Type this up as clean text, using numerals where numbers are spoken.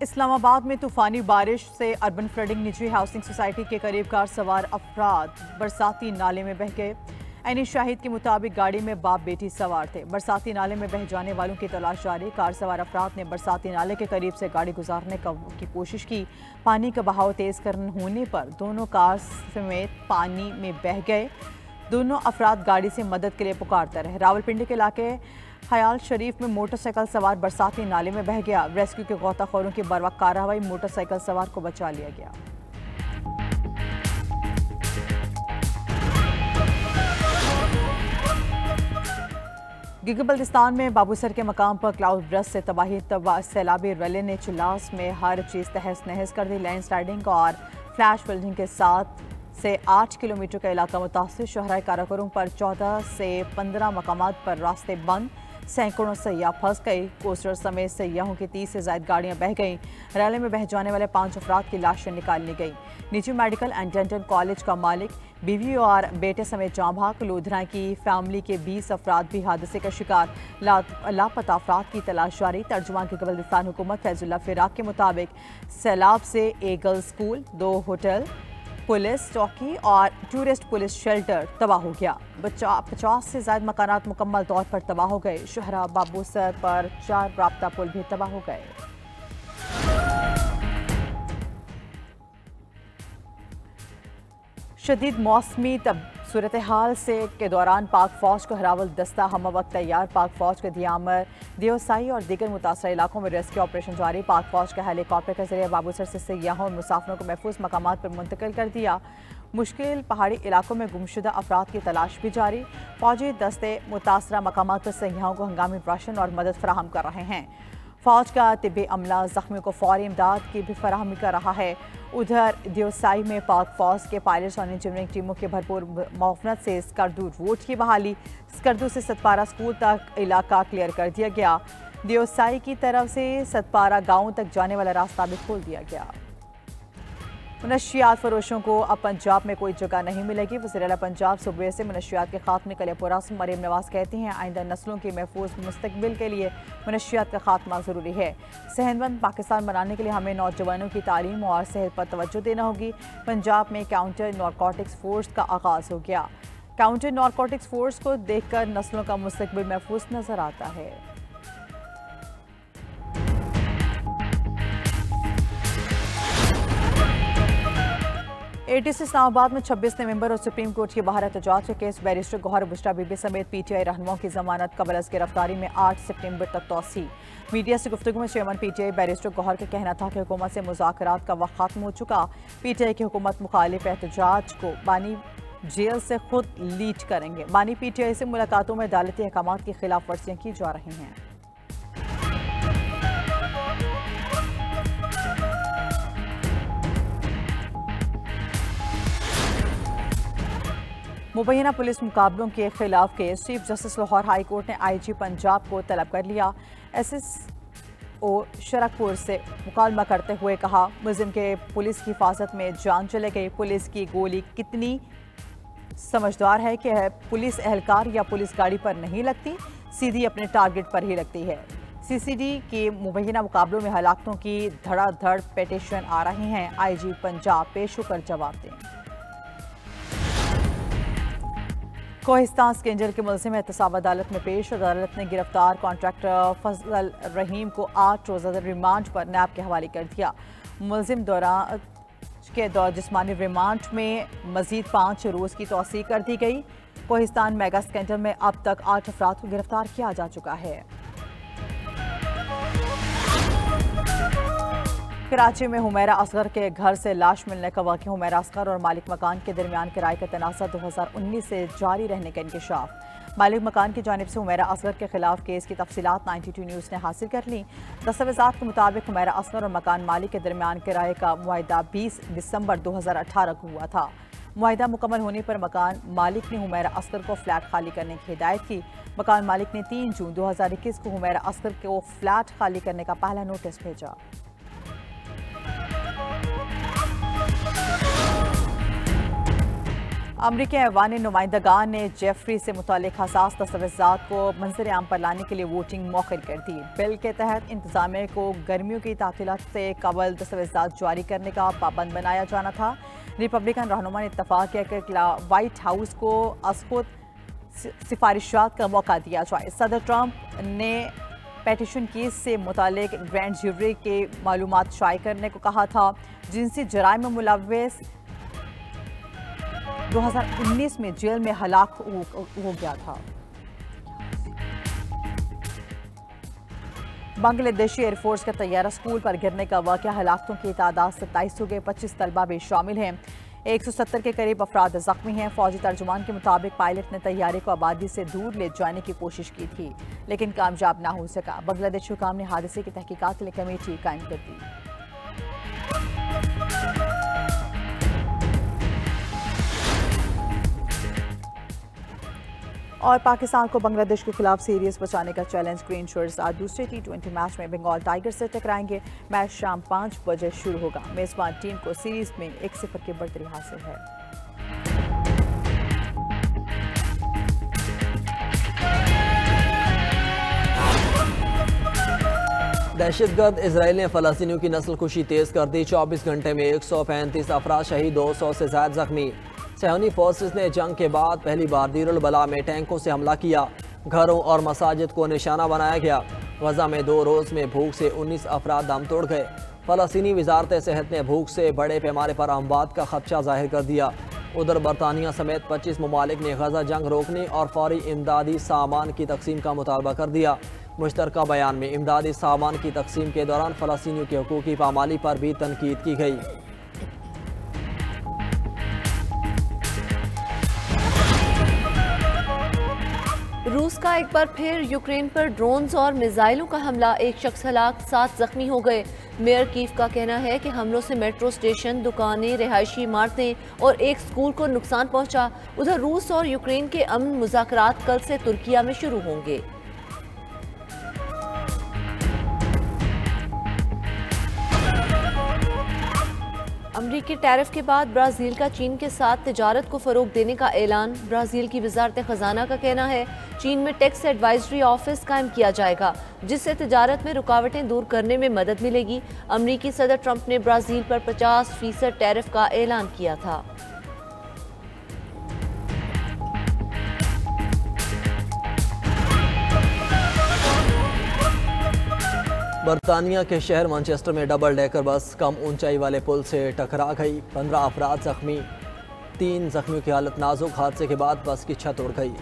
इस्लामाबाद में तूफानी बारिश से अर्बन फ्लडिंग, निजी हाउसिंग सोसाइटी के करीब कार सवार अफराद बरसाती नाले में बह गए। ऐनी शाहिद के मुताबिक गाड़ी में बाप बेटी सवार थे। बरसाती नाले में बह जाने वालों की तलाश जारी। कार सवार अफराद ने बरसाती नाले के करीब से गाड़ी गुजारने की कोशिश की। पानी का बहाव तेज होने पर दोनों कार समेत पानी में बह गए। दोनों अफराद गाड़ी से मदद के लिए पुकारते रहे। रावलपिंडी के इलाके हयाल शरीफ में मोटरसाइकिल सवार बरसाती नाले में बह गया। रेस्क्यू के गोताखोरों की बर्वक्त कार्रवाई, मोटरसाइकिल सवार को बचा लिया गया। गिलगित बल्तिस्तान में बाबूसर के मकाम पर क्लाउड ब्रस्ट से तबाही, सैलाबी रले ने चिल्लास में हर चीज तहस नहस कर दी। लैंड स्लाइडिंग और फ्लैश फ्लडिंग के साथ से 8 किलोमीटर का इलाका मुतासिर। शहराई काराकोरम पर 14 से 15 मकामात पर रास्ते बंद। सैकड़ों सयाह फंस गई। कोस्टर समेत सयाहों की 30 से ज्यादा गाड़ियां बह गईं। रैली में बह जाने वाले 5 अफराद की लाशें निकाल ली गई। निजी मेडिकल एंड डेंटल कॉलेज का मालिक बीवी और बेटे समेत जाँ भाग। लोधरा की फैमिली के 20 अफराद भी हादसे का शिकार। लापता अफराद की तलाश जारी। तर्जुमान गिलगित बल्तिस्तान हुकूमत फैजुल्ला फिराक के मुताबिक सैलाब से एक गर्ल्स स्कूल, 2 होटल, पुलिस चौकी और टूरिस्ट पुलिस शेल्टर तबाह हो गया। 50 से ज्यादा मकानात मुकम्मल तौर पर तबाह हो गए। शहरा बाबूसर पर 4 राब्ता पुल भी तबाह हो गए। शदीद मौसमी सूरत हाल के दौरान पाक फौज को हरावल दस्ता हम वक्त तैयार। पाक फौज के दियामर, दियोसाई और दीगर मुतासर इलाकों में रेस्क्यू ऑपरेशन जारी। पाक फौज के हेलीकॉप्टर के जरिए बाबूसर से सयाहों और मुसाफिरों को महफूज मकामात पर मुंतकिल कर दिया। मुश्किल पहाड़ी इलाकों में गुमशुदा अफराद की तलाश भी जारी। फौजी दस्ते मुतासरा मकामात पर सयाहों को हंगामी राशन और मदद फराहम कर रहे हैं। फौज का तिब्बी अमला जख्मियों को फौरी इमदाद की भी फराहमी कर रहा है। उधर दियोसाई में पाक फौज के पायलट्स और इंजीनियरिंग टीमों के भरपूर मुआवनत से स्कर्दू रोड की बहाली। स्कर्दू से सतपारा स्कूल तक इलाका क्लियर कर दिया गया। दियोसाई की तरफ से सतपारा गांव तक जाने वाला रास्ता भी खोल दिया गया। मनशियात फरोशों को अब पंजाब में कोई जगह नहीं मिलेगी। वज़ीर-ए-आला पंजाब सूबे से मनशियात के खात्मे के लिए पुरअज़्म मरीम नवाज कहती हैं, आइंदा नस्लों की महफूज मुस्तकबिल के लिए मनशियात का खात्मा ज़रूरी है। सेहतमंद पाकिस्तान बनाने के लिए हमें नौजवानों की तालीम और सेहत पर तवज्जो देना होगी। पंजाब में काउंटर नारकोटिक्स फोर्स का आगाज़ हो गया। काउंटर नारकोटिक्स फोर्स को देखकर नस्लों का मुस्तकबिल महफूज नजर आता है। एटीसी इस्लामाबाद में 26 नवंबर और सुप्रीम कोर्ट के बाहर एहतजाज के केस बैरिस्टर गौहर बुशरा बीबी समेत पीटीआई रहनुमाओं की जमानत कबल अज़ गिरफ्तारी में 8 सितंबर तक तौसी। मीडिया से गुफ्तगू में चेयरमैन पीटीआई बैरिस्टर गौहर का कहना था कि हुकूमत से मुज़ाकरात का वक्त खत्म हो चुका। पीटीआई की हुकूमत मुखालिफ एहतजाज को बानी जेल से खुद लीड करेंगे। बानी पीटीआई से मुलाकातों में अदालती अहकामात की खिलाफ वर्जियां की जा रही हैं। मुबैना पुलिस मुकाबलों के खिलाफ case. Chief justice Lahore high court ने आईजी पंजाब को तलब कर लिया। एसएसओ शरकपुर से मुकालमा करते हुए कहा, मुलजिम के पुलिस की हिफाजत में जान चले गई। पुलिस की गोली कितनी समझदार है कि पुलिस एहलकार या पुलिस गाड़ी पर नहीं लगती, सीधी अपने टारगेट पर ही लगती है। सीसीडी के मुबैना मुकाबलों में हलाकतों की धड़ाधड़ पिटीशन आ रही हैं। आईजी पंजाब पेश होकर जवाब दें। कोहिस्तान स्केंजर के मुलजिम एहतसाब अदालत में पेश। अदालत ने गिरफ्तार कॉन्ट्रैक्टर फजल रहीम को 8 रोज़ा रिमांड पर नैब के हवाले कर दिया। मुलजिम दौरान जिस्मानी रिमांड में मजीद 5 रोज़ की तौसीह कर दी गई। कोहिस्तान मेगा स्केंजर में अब तक 8 अफराद को गिरफ्तार किया जा चुका है। कराची में हुमैरा असगर के घर से लाश मिलने का वाक़या। हुमैरा असगर और मालिक मकान के दरमियान किराए का तनाज़ा 2019 से जारी रहने का इंकशाफ। मालिक मकान की जानिब से हुमैरा असगर के खिलाफ केस की तफसीलात 92 न्यूज़ ने हासिल कर ली। दस्तावेज़ात के मुताबिक हुमैरा असगर और मकान मालिक के दरमियान किराए का मुआहदा 20 दिसंबर 2018 को हुआ था। मुआहदा मुकम्मल होने पर मकान मालिक ने हुमैरा असगर को फ्लैट खाली करने की हिदायत की। मकान मालिक ने 3 जून 2021 को हुमैरा असगर को फ्लैट खाली करने का पहला नोटिस भेजा। अमरीकी ऐवानी नुमाइंदगान ने जेफरी से मुतालिक हसास दस्तावेज़ात को मंजर आम पर लाने के लिए वोटिंग मौखर कर दी। बिल के तहत इंतजामिया को गर्मियों की तातीलात से कबल दस्तावेज़ात जारी करने का पाबंद बनाया जाना था। रिपब्लिकन रहनुमा ने इत्तफाक किया कि व्हाइट हाउस को असखुद सिफारिशात का मौका दिया जाए। सदर ट्रंप ने पेटिशन केस से मुतालिक ग्रैंड ज्यूरी के मालूमात शाये करने को कहा था। जिनसी जराइम में मुलव्वस 2019 में जेल में हलाक हो गया था। बांग्लादेशी एयरफोर्स का तैयारा स्कूल पर गिरने का वाक़या हलाकतों की तादाद 27 हो गए, 25 तलबा भी शामिल हैं। 170 के करीब अफराद जख्मी हैं। फौजी तर्जुमान के मुताबिक पायलट ने तैयारे को आबादी से दूर ले जाने की कोशिश की थी, लेकिन कामयाब ना हो सका। बांग्लादेश हुकाम ने हादसे की तहकीकात के लिए कमेटी कायम कर दी। और पाकिस्तान को बांग्लादेश के खिलाफ सीरीज बचाने का चैलेंज। ग्रीन शर्ट्स आज दूसरे T20 मैच में बंगाल टाइगर से टकराएंगे। मैच शाम 5 बजे शुरू होगा। मेजबान टीम को सीरीज में 1-0 की बढ़तरी हासिल है। दहशतगर्द इजराइल ने फलस्तीनियों की नस्लकुशी तेज कर दी। 24 घंटे में 135 अफराद शहीद, 200 से ज्यादा जख्मी। सहनी फोर्सेस ने जंग के बाद पहली बार दीरुल बला में टैंकों से हमला किया। घरों और मसाजिद को निशाना बनाया गया। गजा में 2 रोज में भूख से 19 अफराद दम तोड़ गए। फलस्तीनी वजारत सेहत ने भूख से बड़े पैमाने पर अमवात का खदशा जाहिर कर दिया। उधर बरतानिया समेत 25 ममालिक ने गजा जंग रोकने और फौरी इमदादी सामान की तकसीम का मुतालबा कर दिया। मुश्तरका बयान में इमदादी सामान की तकसीम के दौरान फलस्तीनियों के हकूक़ की पामाली पर भी तनकीद की गई। रूस का एक बार फिर यूक्रेन पर ड्रोन्स और मिसाइलों का हमला, एक शख्स हलाक, 7 जख्मी हो गए। मेयर कीव का कहना है कि हमलों से मेट्रो स्टेशन, दुकानें, रिहायशी इमारतें और एक स्कूल को नुकसान पहुंचा। उधर रूस और यूक्रेन के अमन मुज़ाकरात कल से तुर्किया में शुरू होंगे। अमरीकी टैरिफ के बाद ब्राज़ील का चीन के साथ तिजारत को फ़रोग देने का ऐलान। ब्राज़ील की वजारत ख़जाना का कहना है चीन में टैक्स एडवाइजरी ऑफिस कायम किया जाएगा, जिससे तिजारत में रुकावटें दूर करने में मदद मिलेगी। अमरीकी सदर ट्रंप ने ब्राज़ील पर 50% टैरिफ का ऐलान किया था। बरतानिया के शहर मैनचेस्टर में डबल डेकर बस कम ऊंचाई वाले पुल से टकरा गई। 15 अफराद जख्मी, 3 जख्मियों की हालत नाजुक। हादसे के बाद बस की छत उड़ गई।